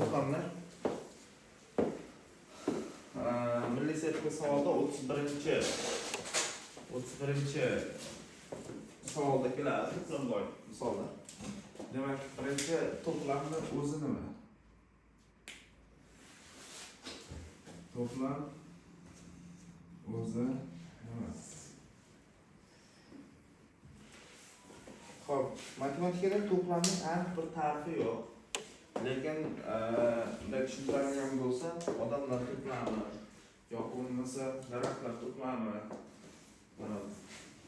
to'plamlar. Milliy sertifikat savolda 31-chi savolda keladi. To'plamlar misollar. Demak, birinchi to'plamning o'zi nima? To'plam o'zi nima? Xo'p, matematikada to'plamning aniq bir ta'rifi yo'q. Lekin bunday tushuntiradigan bo'lsa, odamlar to'plami yoki bo'lmasa daraxtlar to'plami,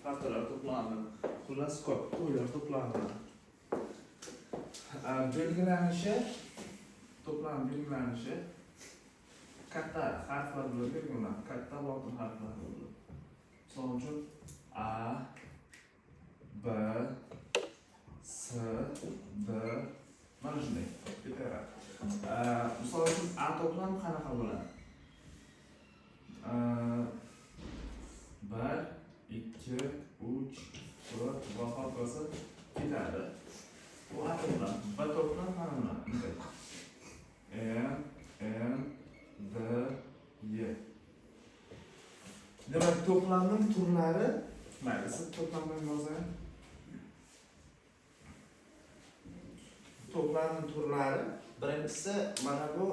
paxtalar to'plami, xullas ko'p qo'ylar to'plami. Belgilanishi, to'plam belgilanishi katta harflar bilan belgilanadi, katta lotin harflar bilan. Misol uchun A, B, S, D, mana shunday ketaveradi. Misol uchun A to'plam qanaqa bo'ladi? 1, 2, 3, 4 va hokazo ketadi. Bu A to'plam. B to'plam mana bunday. N, D, Y. Demak, to'plamning turlari, mayli, siz to'plamdan yozing. To'plamning turlari, birinchisi mana bu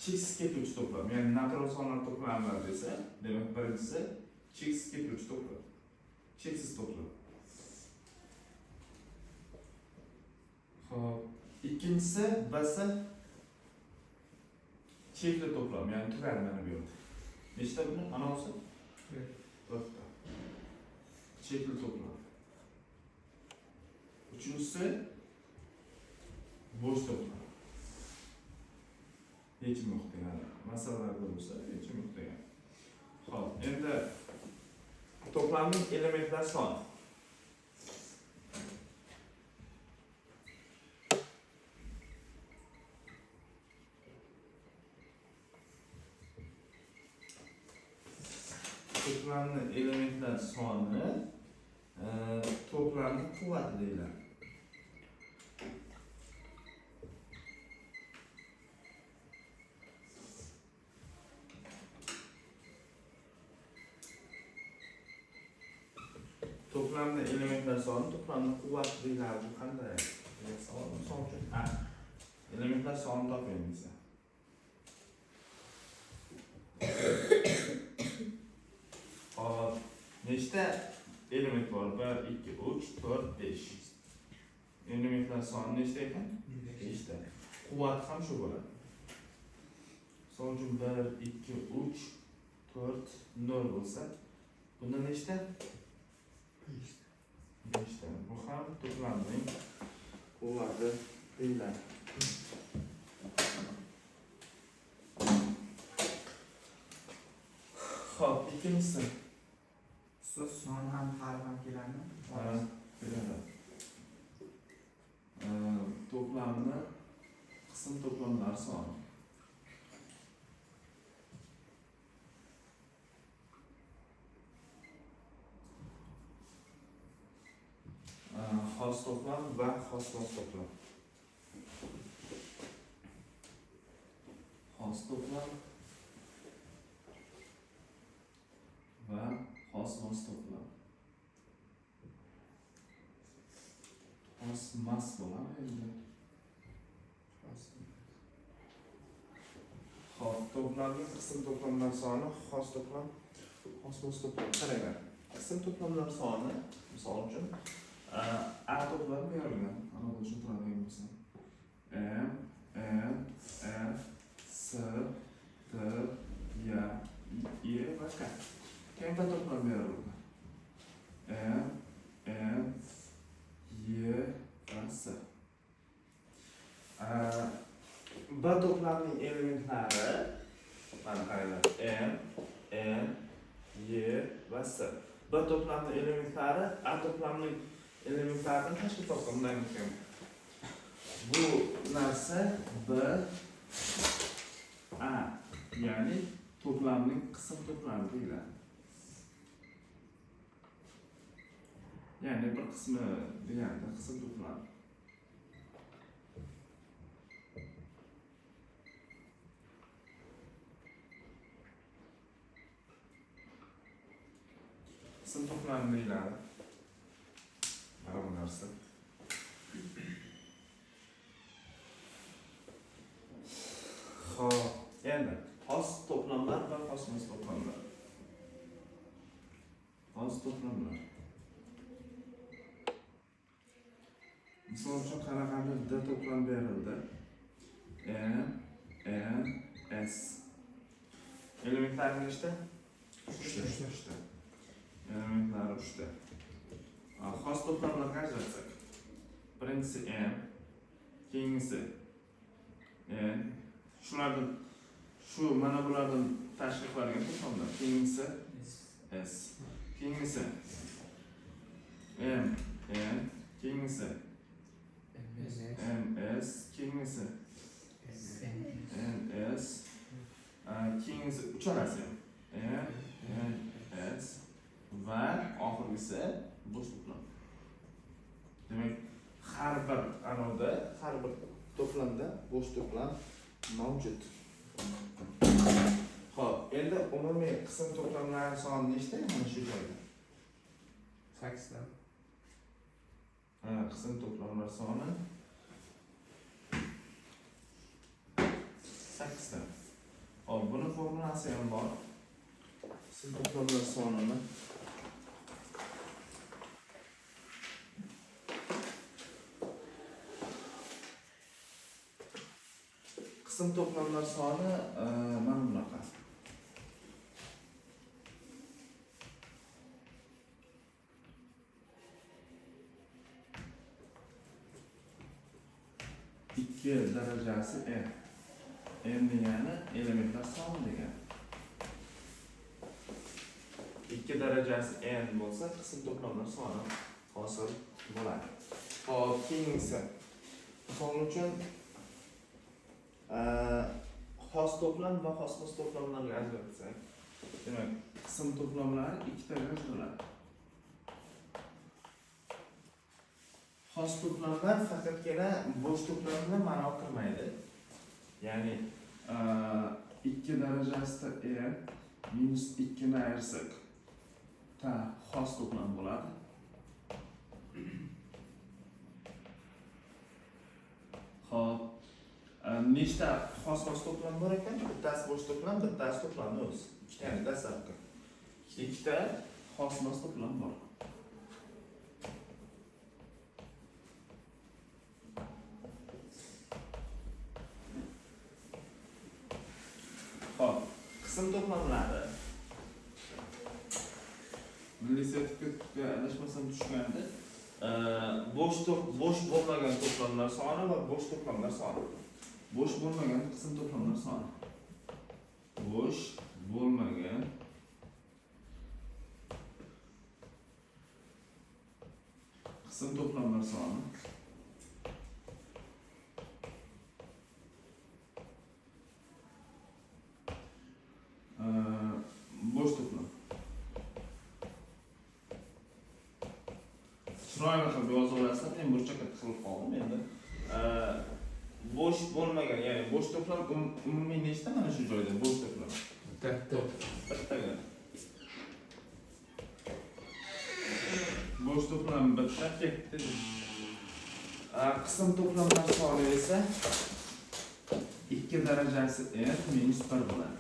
cheksiz ketuvchi to'plam, ya'ni natural sonlar to'plamlar desa, demak birinchisi cheksiz ketuvchi to'plam. Cheksiz to'plam. Xo'p, ikkinchisi basi chekli to'plam, ya'ni tugadi mana bu yerda. Nechta buni? Anosi? 4ta. Chekli to'plam. Uchinchisi bo'sh to'plam. Hechim yo'q degani. Masalalar bo'lsa, hechim yo'q degani. Xo'p, endi to'plamning elementlar soni. To'plamning elementlar soni to'plamning quvvati deyiladi. To'plamning elementlar soni to'plamning quvvati deyiladi. Bu qanday? Savol misol uchun elementlar sonini toping desa. Hop, nechta element bor? 1, 2, 3, 4, 5. Elementlar soni nechta ekan? 5 ta. Quvvati ham shu bo'ladi. Misol uchun 1, 2, 3, 4, 0 bo'lsa, bunda nechta? 5 ta. Bu ham to'plamning quvvati deyiladi. Xo'p, ikkinchisi. So'z son ham harf ham keladimi? Keladi. To'plamni qism to'plamlar soni. Xos to'plam va xoslos to'plam. Xos to'plam va xoslos to'plam. Xosmas bo'ladi endi. Xo'p, to'plamning qism to'plamlar soni, xos to'plam, xoslos to'plam. Qaranglar. Qism to'plamlar soni, misol uchun A to'plam berilgan. Ana bu tushuntiradigan bo'lsam. M, N, S, T, Y, E va K. Katta to'plam berilgan. M, N, Y va S. B to'plamning elementlari mana qaranglar. M, N, Y va S. B to'plamning elementlari A to'plamning elementlardan tashkil topgan bunday ekan. Bu narsa B A, ya'ni to'plamning qism to'plami deyiladi. Ya'ni bir qismi deganda qism to'plami. qism to'plami deyiladi. Mana bu narsa. Xo'p, endi xos to'plamlar va xosmas to'plamlar. Xos to'plamlar. Misol uchun qanaqadir D to'plam berildi. N, S. Elementlari nechta? 3ta. Elementlari 3ta. Xos to'plamlarga ajratsak. Birinchisi M, keyingisi N. Shulardan mana bulardan tashkil qilingan to'plamlar. Keyingisi S. Keyingisi M, N. Keyingisi M, S. Keyingisi N, S. Keyingisi uchalasi M, N, S. Va oxirgisi bo'sh to'plam. Demak, har bir to'plamda bo'sh to'plam mavjud. Xo'p, endi umumiy qism to'plamlari soni nechta? Mana shu joyda. 8ta. Qism to'plamlar soni 8ta. Hop, buni formulasi ham bor. Qism to'plamlar sonini qism to'plamlar soni mana bunaqa. Ikki darajasi n. N degani elementlar soni degani. 2 darajasi n bo'lsa, qism to'plamlar soni hosil bo'ladi. Hop, keyingisi. Misol uchun xos to'plam va xosmas to'plamlarga ajratsak, demak, qism to'plamlari 2 taga ajraladi. Xos to'plamlar faqatgina bo'sh to'plam bilan ma'no qilmaydi. Ya'ni 2 darajasida n minus 2 ni ayirsak, xos to'plam bo'ladi. Xo'p, nechta xosmas to'plam bor ekan? Bittasi bo'sh to'plam, bittasi to'plamni o'zi. Ya'ni dastlabki ikkita xosmas to'plam bor. Xo'p, qism to'plamlari milliy sertifikatga adashmasam tushganda bo'sh bo'lmagan to'plamlar soni va bo'sh to'plamlar soni. Bo'sh bo'lmagan qism to'plamlar soni. Bo'sh bo'lmagan qism to'plamlar soni. Bo'sh to'plam. Chiroyli qilib yozib olasizlar, men burchakka qilib qoldim endi. Bo'sh bo'lmagan, ya'ni bo'sh to'plam umumiy nechta mana shu joyda bo'sh to'plam? Bittaga. Bo'sh to'plam bitta ketdi. Qism to'plamlar soni esa 2 darajasi n minus 1 bo'ladi.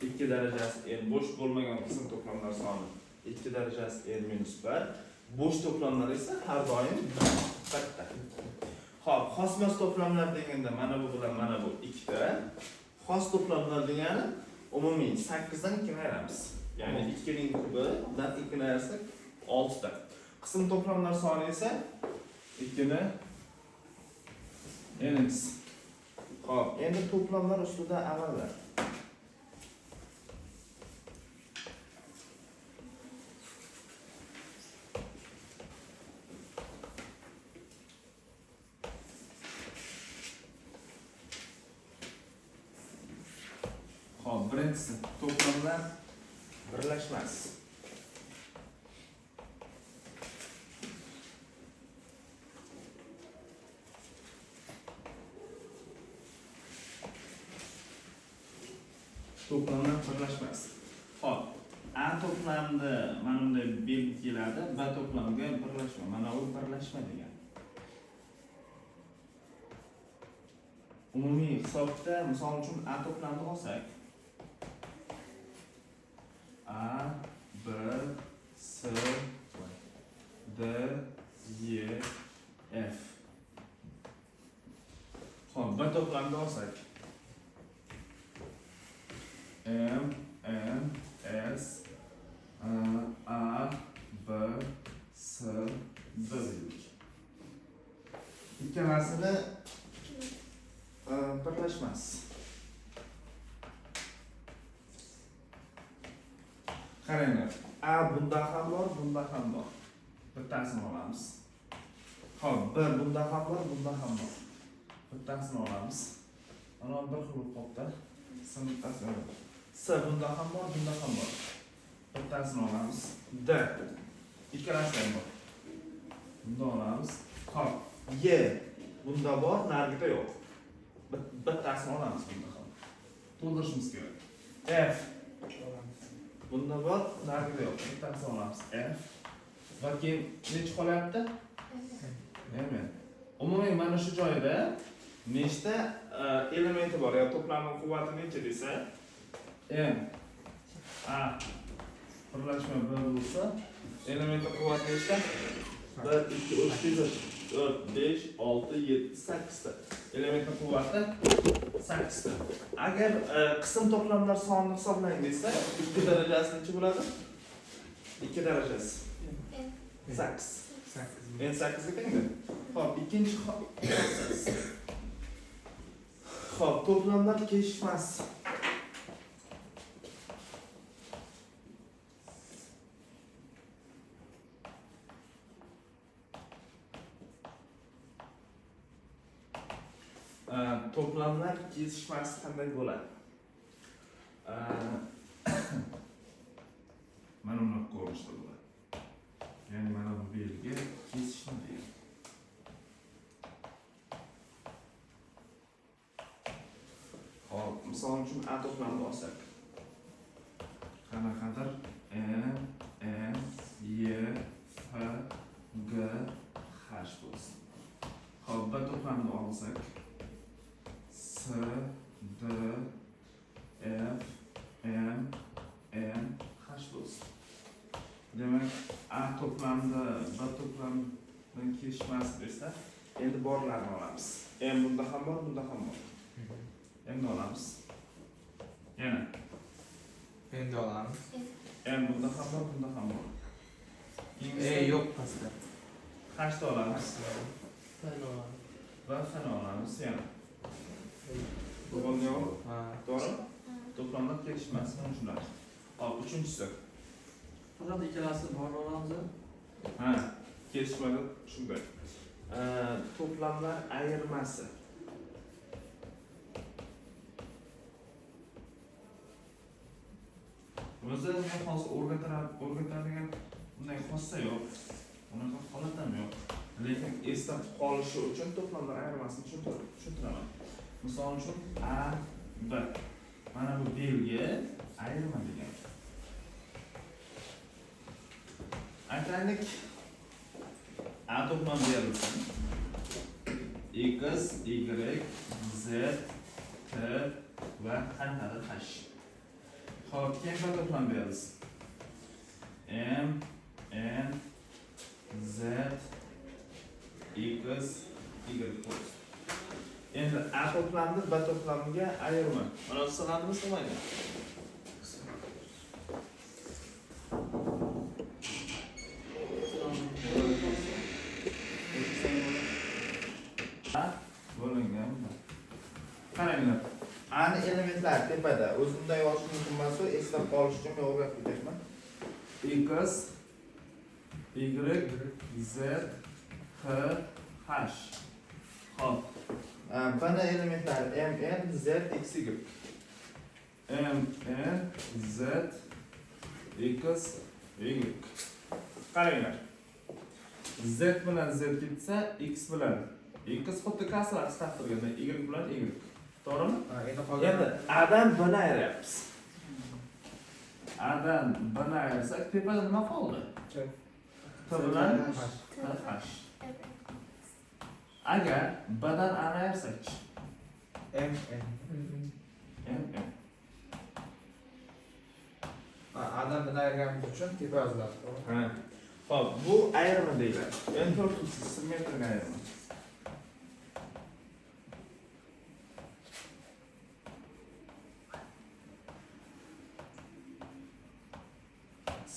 2 darajasi n bo'sh bo'lmagan qism to'plamlar soni 2 darajasi n minus 1. Bo'sh to'plamlar esa har doim bitta. Xo'p, xosmas to'plamlar deganda mana bu bilan mana bu ikkita. Xos to'plamlar degani umumiy 8 dan 2 ni ayiramiz. Ya'ni 2 ning kubidan 2 ni ayirsak 6 ta. Qism to'plamlar soni esa 2 ni nx. Xo'p, endi to'plamlar ustida amallar. Birinchisi to'plamlar birlashmas. To'plamlar birlashmas. Xo'p, A to'plamda mana bunday belgi keladi, B to'plamiga birlashma. Mana bu birlashma degan. Umumiy hisobda misol uchun A to'plamini olsak, A, B, C, D, E, F. Xo'p, B to'plamini olsak, M, N, S, A, B, S, D dedik. Ikkalasini birlashmas. Qaranglar, A bunda ham bor, bunda ham bor. Bittasini olamiz. Xo'p, B bunda ham bor, bunda ham bor. Bittasini olamiz. Mana bir xil qopda sinftasini olamiz. C bunda ham bor, bunda ham bor. Bittasini olamiz. D ikkalasi ham bor. Bunda olamiz. Xo'p, Y bunda bor, narigida yo'q. Bittasini olamiz bunda ham. To'ldirishimiz kerak. F bunda bor, narigida yo'q. Bittasini olamiz. F va keyin nech qolyapti? Demak, umumiy mana shu joyda nechta elementi bor? Ya to'plamning quvvati necha desa, M A birlashma B bo'lsa, elementi quvvati nechta? 1 2 3 4 5 6 7 8 ta. Elementning quvvati 8 ta. Agar qism to'plamlar sonini hisoblang desa, 2 darajasi necha bo'ladi? 2 darajasi 8. En 8 ga tengmi? Xo'p, ikkinchi Xo'p, to'plamlar kesishmas. To'plamlar kesishmas qanday bo'ladi? Mana buni ko'rishda bo'ladi. Ya'ni mana bu belgi kesishma deydi. Hop, misol uchun A to'plamini olsak. Qanaqadir M, N, Y, F, G, H bo'lsin. Hop, B to'plamini olsak. C, D, F, M, N, H bo'lsin. Demak, A to'plamida B to'plamidan kesishmas desa, endi borlarni olamiz. M bunda ham bor, bunda ham bor. Endi olamiz. Yana. Endi olamiz. M bunda ham bor, bunda ham bor. Yo'q pastda. H da olamiz. Fen olamiz. Va F'ni olamiz. Yana. Bo'ldi yo'q? Ha. To'g'ri? To'plamlar kelishmas, mana shular. Hop, uchinchisi. Faqat ikkalasi bor olamiz. Ha, kesishmada shunday. To'plamlar ayirmasi. O'zi men hozir o'rgatadigan bunday xossa yo'q. Unaqa holat ham yo'q. Lekin esda qolishi uchun to'plamlar ayirmasini tushuntiraman. Misol uchun A, B. Mana bu belgi ayirma degan. Aytaylik, A to'plam berilsin. X, Y, Z, T va qanaqadir H. Xo'p, keyin bir to'plam berilsin. M, N, Z, X, Y bo'lsin. Endi A to'plamni B to'plamiga ayirma. Mana bu sig'adimi, sig'maydi? Bo'lingan. Qaranglar. A'ni elementlari tepada. O'zimda yozish mumkin emas, eslab qolish uchun men o'rgatib ketaman. X, Y, Z, T, H. Xo'p. Bana elementlari M, N, Z, X, Y. M, N, Z, X, Y. Qaranglar. Z bilan Z ketsa, X bilan X xuddi kasra taqdirganda Y bilan Y. To'g'rimi? Ha, endi qolgan Endi A'dan B'ni ayiramiz. A'dan B'ni ayirsak, tepada nima qoldi? T bilan H. Agar B'dan A'ni ayirsak-chi? M. M. A'dan B'ni ayirganimiz uchun tepa yoziladi. Ha. Xo'p, bu ayirma deyiladi. Endi to'rtinchisi simmetrik ayirma.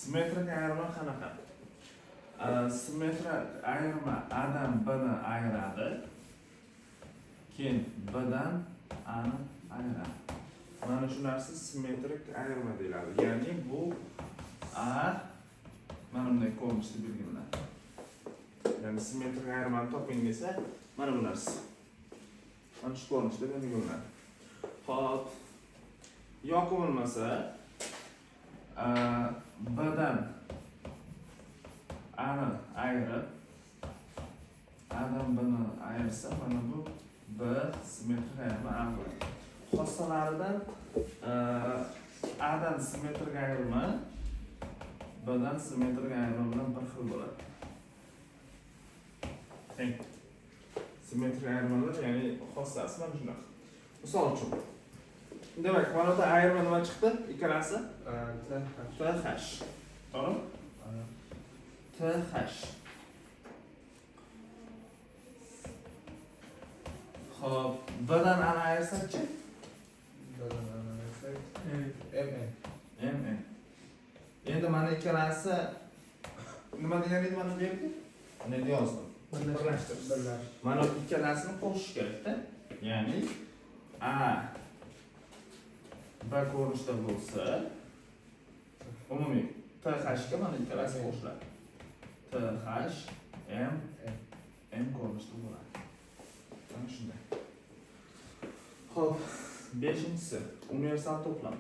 Simmetrik ayirma qanaqa? Simmetrik ayirma A'dan B'ni ayiradi. Keyin B'dan A'ni ayiradi. Mana shu narsa simmetrik ayirma deyiladi. Ya'ni bu A mana bunday ko'rinishda belgilanadi. Ya'ni simmetrik ayirmani toping desa, mana bu narsa. Mana shu ko'rinishda belgilanadi. Xo'p, yoki bo'lmasa B'dan A'ni ayirib, A'dan B'ni ayirsa, mana bu B simmetrik ayirma A bo'ladi. Xossalaridan A'dan simmetrik ayirma B'dan simmetrik ayirma bilan bir xil bo'ladi. Teng. Simmetrik ayirmalar, ya'ni xossasi mana shunaqa. Misol uchun, demak, mana bu ayirma nima chiqdi? Ikkalasi TH. To'g'rimi? TH. Xo'p, B'dan A'ni ayirsak-chi? M. Endi mana ikkalasi nima degan edi mana bu yerda? Nega yozdim? Birlashtirish. Mana ikkalasini qo'shish kerak-da. Ya'ni A B ko'rinishda bo'lsa, umumiy TH ga mana ikkalasi qo'shiladi. TH M ko'rinishda bo'ladi. Mana shunday. Xo'p, 5-inchisi universal to'plam.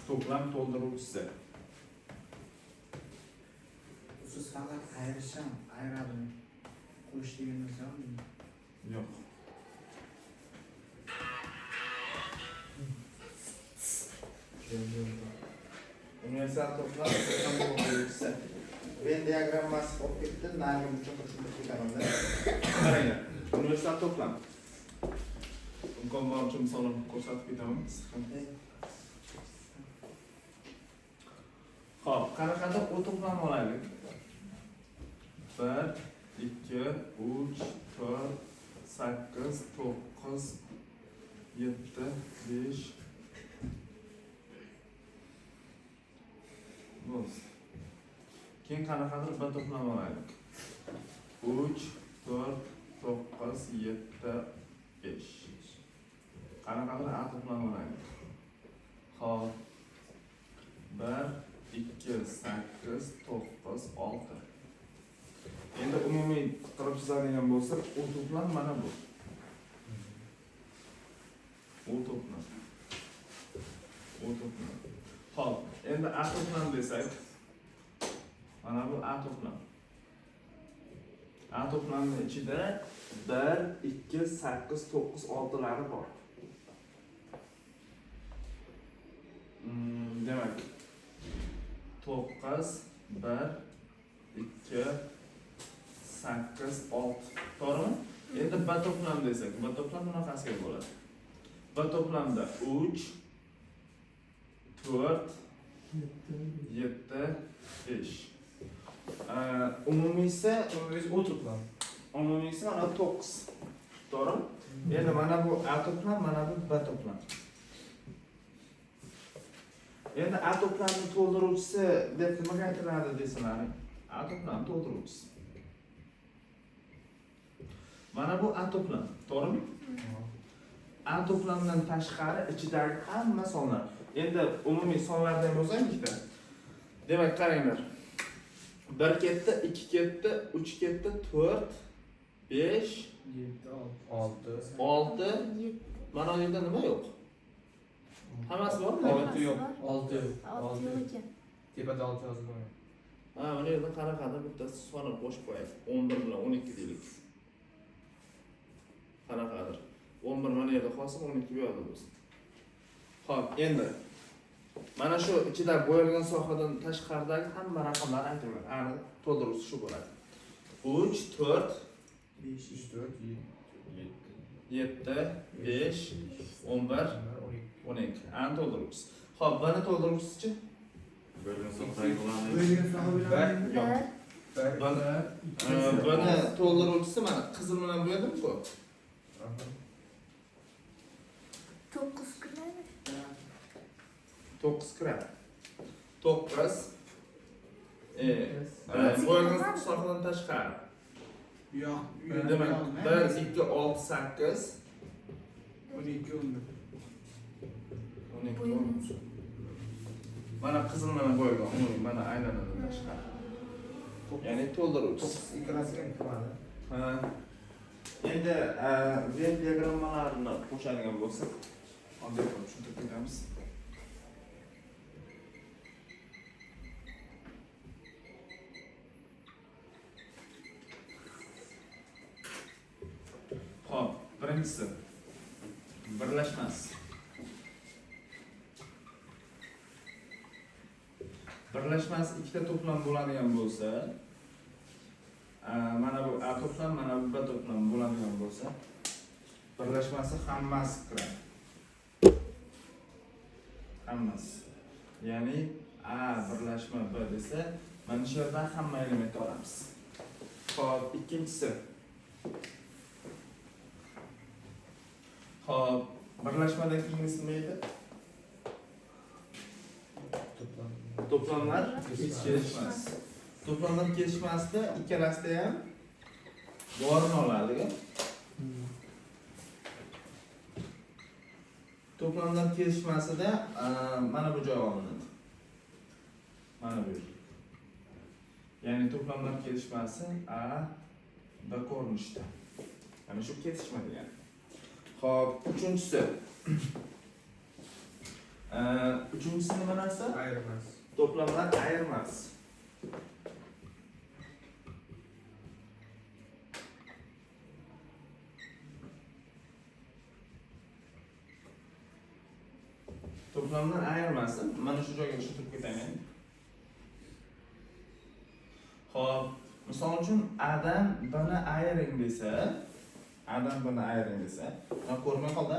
To'plam to'ldiruvchisi. Siz faqat ayirisham, ayiradi. Qo'sh deganimiz yo'qmi? Yo'q. Universal to'plam to'ldiruvchisi. Venn diagrammasi olib ketdi, narigi burchak tushunib ketaman-da. Qaranglar. Universal to'plam. Imkon boricha misollarni ko'rsatib ketaman. Xo'p, qanaqadir u to'plamni olaylik. 1 2 3 4 8 9 7 5 bo'lsin. Keyin qanaqadir bir to'plam olaylik. 3 4 9 7 5. Qanaqadir A to'plam olaylik. Xo'p. 1 2 8 9 6. Endi umumiy qilib chizadigan bo'lsak, u to'plam mana bu. U to'plam. Xo'p, endi A to'plam desak, mana bu A to'plam. A to'plamning ichida 1 2 8 9 6 lari bor. Demak, 9 1 2 8 6. To'g'rimi? Endi B to'plam desak, B to'plam bunaqasiga bo'ladi. B to'plamda 3 4 7 5. Umumiysi U to'plam. umumiysi mana 9. To'g'rimi? Endi mana bu A to'plam, mana bu B to'plam. Endi A to'plamning to'ldiruvchisi deb nimaga aytiladi desalar, A to'plam to'ldiruvchisi. Mana bu A to'plam, to'g'rimi? A to'plamdan tashqari ichidagi hamma sonlar. Endi umumiy sonlardan o'zaylikda. Demak, qaranglar. 1 ketdi, 2 ketdi, 3 ketdi, 4 5 6 mana bu yerda nima yo'q? Hammasi bormi? 6 yo'q. 6 Tepada 6 yozilgan. Ha, mana yerda qanaqadir bittasi soni qo'shib qo'yaylik. 11 bilan 12 deylik. qanaqadir. 11 mana yerda qolsin, 12 bu yoqda bo'lsin. Xo'p, endi mana shu ichida bo'yalgan sohadan tashqaridagi hamma raqamlarni aytinglar. Ani to'ldiruvchi shu bo'ladi. 3, 4, 5, 3, 4, 7, 5, 11, 12. Ani to'ldiruvchisi. Xo'p, buni to'ldiruvchisi-chi? Bo'lgan so'xdagi ularni Bo'lgan soha bilan Yo'q. Buni to'ldiruvchisi mana qizil bilan bo'yadimku. 9 kiradi. 9 kiradi. 9 bo'yalgan sohadan tashqari. yo'q. Demak, 1, 2, 6, 8, 12 11. 12. Mana qizil bilan bo'yalgan, umumiy mana aylanadan tashqari. Ya'ni to'ldiruvchisi. 9 ikkalasiga kiradi. Ha. Endi Venn diagrammalarini qo'shadigan bo'lsak, oddiy qilib tushuntirib beramiz. Xo'p, birinchisi birlashmas. Birlashmas ikkita to'plam bo'ladigan bo'lsa, mana bu A to'plam, mana bu B to'plam bo'ladigan bo'lsa, birlashmasi hammasi kiradi. Hammasi. Ya'ni A birlashma B desa, mana shu yerdan hamma elementni olamiz. Xo'p, ikkinchisi. Xo'p, birlashmadan keyingisi nima edi? To'plamlar kelishmas. To'plamlar kelishmasda ikkalasida ham borini oladi. To'plamlar kelishmasida mana bu joy olinadi. Mana bu. Ya'ni to'plamlar kelishmasi A B ko'rinishda. Mana shu kesishma degani. Xo'p, uchinchisi. Uchinchisi nima narsa? Ayirmas. To'plamlar ayirmas. To'plamlar ayirmasi. Mana shu joyga tushuntirib ketaman. Xo'p, misol uchun A dan B ni ayiring desa, A'dan buni ayiring desa, mana ko'rmay qoldi.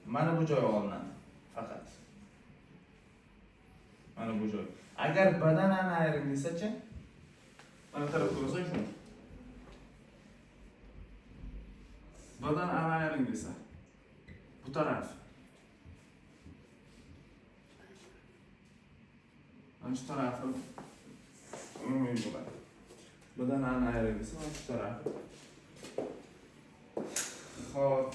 Mana bu joy olinadi faqat. Mana bu joy. Agar B'dan A'ni ayiring desa-chi, mana taraf ko'rsa shuni. B'dan A'ni ayiring desa, bu taraf. Mana shu tarafi umumiy bo'ladi. B'dan A'ni ayiring desa, mana shu tarafi. Xo'p.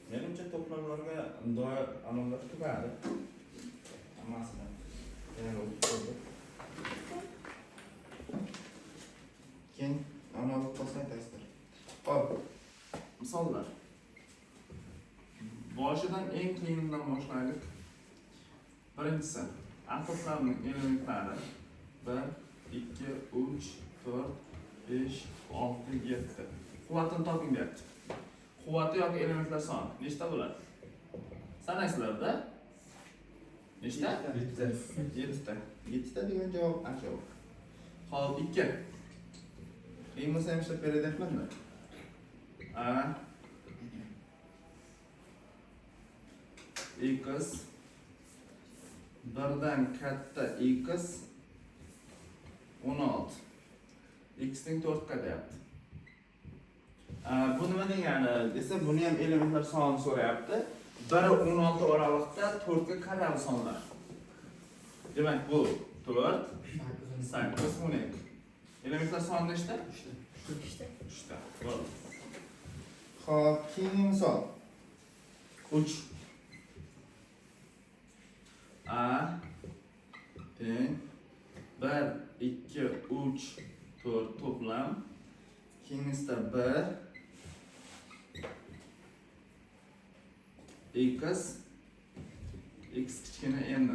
Menimcha to'plamlarga doir amallar tugadi. Hammasidan. Yana o'tib qoldi. Keyin amalga qolsa aytasizlar. Xo'p. Misollar. Boshidan eng qiyinidan boshlaylik. Birinchisi, A to'plamining elementlari 1, 2, 3, 4, 5, 6, 7. Quvvatini toping deyapti. Quvvati yoki elementlar soni nechta bo'ladi? Sanaysizlar-da? Nechta? 7 ta. 7 ta degan javob A javob. Xo'p, 2. Eng bo'lsa ham ishlab beradiyapman-da. A x birdan katta x 16. X ning 4 ga deyapti. Bu nima degani desa, buni ham elementlar sonini so'rayapti. 1 16 oralig'ida 4 ga qadar sonlar. Demak, bu 4 8 12. Elementlar soni nechta? 3 ta. Bo'ldi. Xo'p, keyingi misol. 3 A teng 1 2 3 4 to'plam. Keyingisida 1 x kichkina n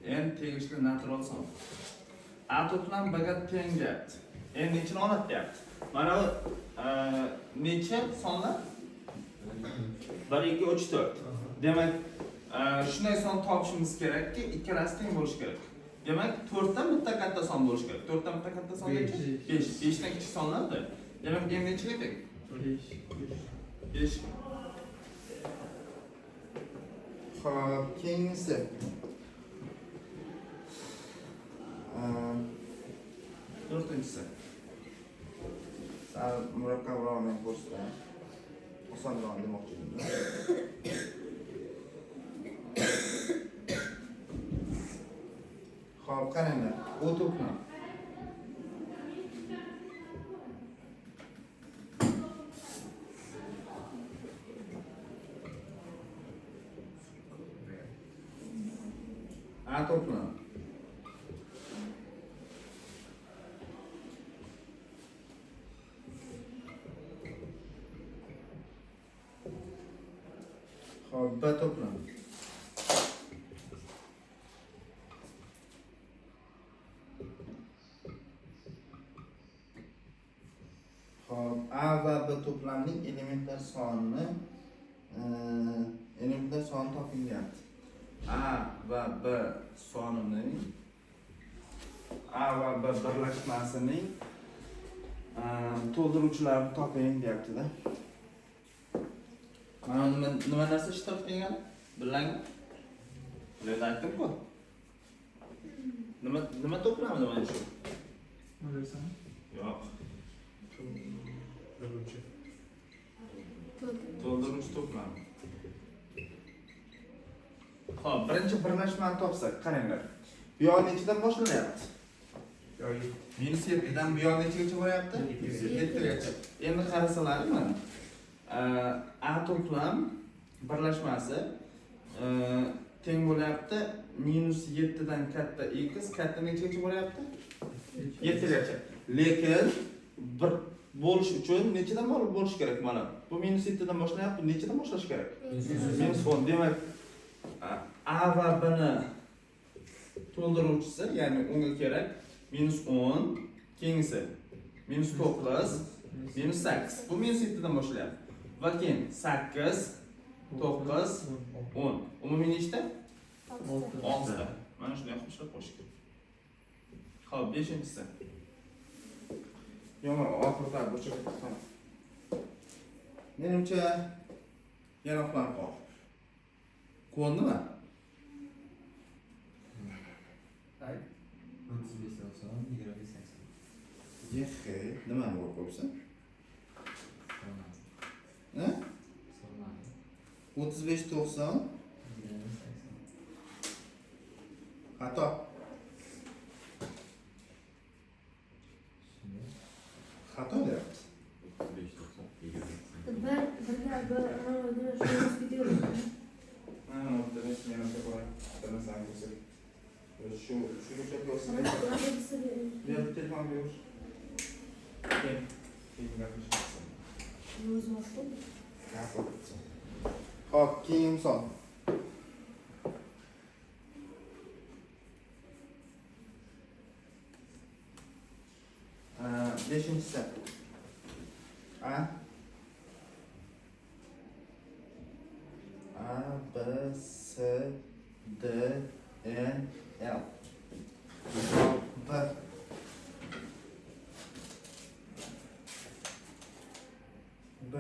n tegishli natural son. A to'plam b ga teng deyapti. Endi nechini oladi deyapti. Mana bu necha sonlar? 1 2 3 4. Demak, shunday son topishimiz kerakki, ikkalasi teng bo'lishi kerak. Demak, 4 dan bitta katta son bo'lishi kerak. 4 dan bitta katta son necha? 5. 5 dan kichik sonlar-da. Demak, endi nechaga teng? 5. Xo'p, keyingisi. To'rtinchisi. Sal murakkabroq bo'lsa, osonroq demoqchi edim. Xo'p, qaranglar. U to'pni. A to'pni. Xo'p, B to'pni. Xo'p, A va B to'plamining elementlar sonini toping deyapti. A va B sonining A va B birlashmasining to'ldiruvchilarini toping deyapti-da. Mana nima narsa ishtirok qilgan? Bilangmi? Bularni aytdim-ku. Nima to'plami mana shu? O'ylaysan? Yo'q. To'ldiruvchi to'plami. Xo'p, birinchi birlashmani topsak, qaranglar. Bu yoq nechidan boshlanyapti? -7 dan bu yoq nechigacha boryapti? 7 gacha. Endi qarasalar mana. A to'plam birlashmasi teng bo'lyapti -7 dan katta x katta nechagacha bo'lyapti? 7 gacha. Lekin bir bo'lish uchun nechadan bo'lish kerak mana? Bu -7 dan boshlayapti, nechadan boshlash kerak? -10. Demak, A va B ni to'ldiruvchisi, ya'ni unga kerak -10, keyingisi -9, -8. Bu -7 dan boshlayapti. Va keyin 8, 9, 10. Umumiy nechta? 6 ta. Mana shunday qilib qo'yish kerak. Xo'p, 5-inchisi. Yomon, oxirida bo'shab qoldi. Menimcha yaroqlanib qoldi. Ko'ndimi? Ay. 35 90 25 80. Yehe, nima bo'lib qolsa? Ne? 35 90 Xato. Xato deyapti. 35 90 20. Mana o'rtada yana ko'proq tanasan bo'lsa. Shu ko'rsa. Ber telefon ber. Keyin gaplashamiz. Xo'p, keyin son. Beshinchisi. A, B, C, D, E, L. B. B.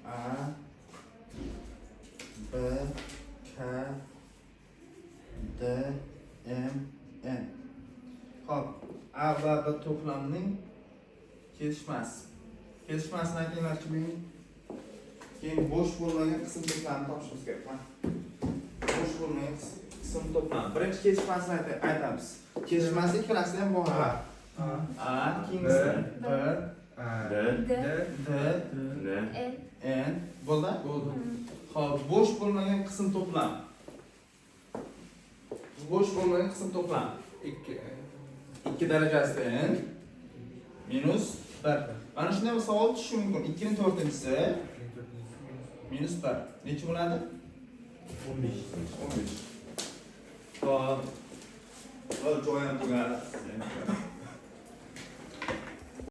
A, B, K, D, M, N. Xo'p, A va B to'plamining kesishmasi. Kesishmasini aytinglarchi menga. Keyin bo'sh bo'lmagan qism to'plamini topishimiz kerak. Mana. Bo'sh bo'lmagan qism to'plami. Birinchi kesishmasini aytamiz. Kesishmasi ikkalasi ham bor. A, keyingisi B, D, N. Bo'ldi? Bo'ldi. Xo'p, bo'sh bo'lmagan qism to'plam. Bo'sh bo'lmagan qism to'plam. 2 darajasida n minus 1. Mana shunday bir savol tushishi mumkin. 2 ning 4-inchisi minus 1. Necha bo'ladi? 15. Xo'p. Joy ham tugadi.